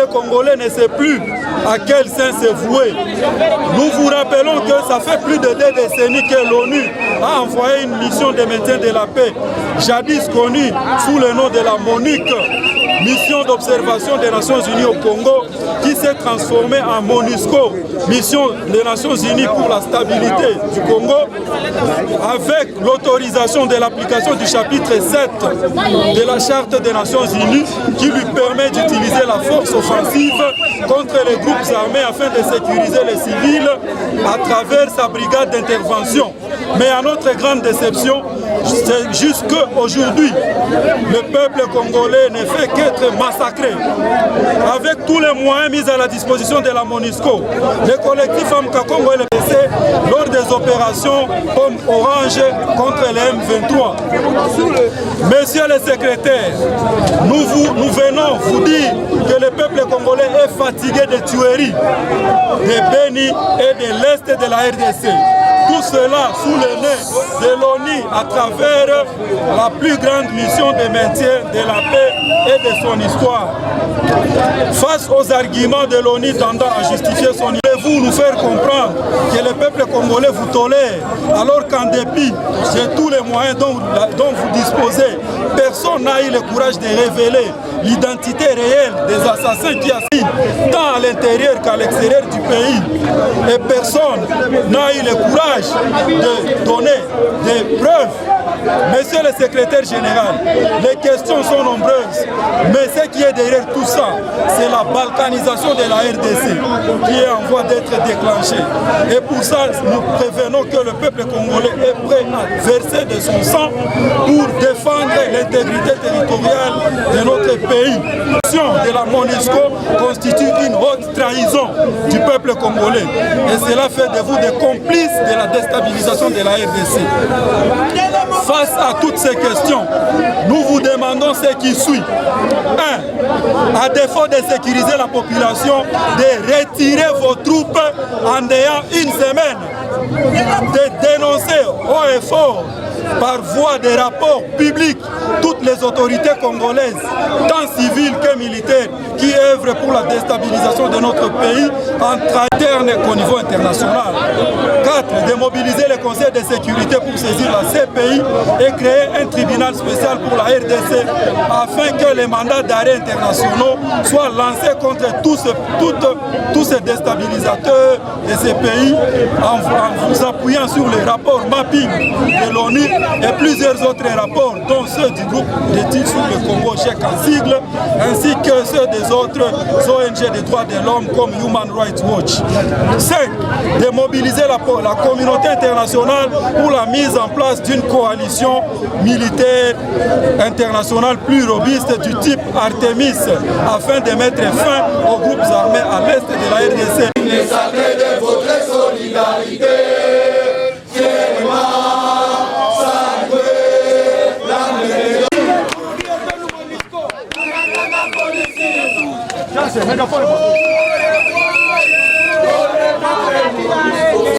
congolais ne sait plus à quel sein se vouer. Nous vous rappelons que ça fait plus de 2 décennies que l'ONU a envoyé une mission de maintien de la paix, jadis connue sous le nom de la MONUC, mission d'observation des Nations Unies au Congo, qui s'est transformée en MONUSCO, mission des Nations Unies pour la stabilité du Congo, avec l'autorisation de l'application du chapitre 7 de la Charte des Nations Unies, qui lui permet d'utiliser la force offensive contre les groupes armés afin de sécuriser les civils à travers sa brigade d'intervention. Mais à notre grande déception, c'est jusqu'aujourd'hui, le peuple congolais ne fait qu'être massacré. Avec tous les moyens mis à la disposition de la MONUSCO, le collectif Amka Congo est blessé lors des opérations comme Orange contre les M23. Messieurs les secrétaires, nous venons vous dire que le peuple congolais est fatigué des tueries de Beni et de l'Est de la RDC. Tout cela sous le nez de l'ONU à travers la plus grande mission de maintien de la paix et de son histoire. Face aux arguments de l'ONU tendant à justifier son idée, vous nous faire comprendre que le peuple congolais vous tolère, alors qu'en dépit de tous les moyens dont vous disposez, personne n'a eu le courage de révéler l'identité réelle des assassins qui assassинent tant à l'intérieur qu'à l'extérieur du pays. Et personne n'a eu le courage de donner des preuves. Monsieur le secrétaire général, les questions sont nombreuses, mais ce qui est derrière tout ça, c'est la balkanisation de la RDC qui est en voie d'être déclenchée. Et pour ça, nous prévenons que le peuple congolais est prêt à verser de son sang pour défendre l'intégrité territoriale de notre pays. L'action de la MONUSCO constitue une haute trahison du peuple congolais et cela fait de vous des complices de la déstabilisation de la RDC. Face à toutes ces questions, nous vous demandons ce qui suit. 1. À défaut de sécuriser la population, de retirer vos troupes en ayant une semaine, de dénoncer haut et fort par voie de rapports publics toutes les autorités congolaises, tant civiles que militaires, qui œuvrent pour la déstabilisation de notre pays en interne qu'au niveau international. 4. De mobiliser le Conseil de sécurité pour saisir la CPI et créer un tribunal spécial pour la RDC afin que les mandats d'arrêt internationaux soient lancés contre tous ces déstabilisateurs de ces pays en vous appuyant sur les rapports mapping de l'ONU et plusieurs autres rapports, dont ceux du groupe d'études sur le Congo, GIEC en sigle, ainsi que ceux des autres ONG des droits de l'homme comme Human Rights Watch. 5. De mobiliser la communauté internationale pour la mise en place d'une coalition militaire internationale plus robuste du type Artemis afin de mettre fin aux groupes armés à l'est de la RDC. Les sacrés de votre solidarité,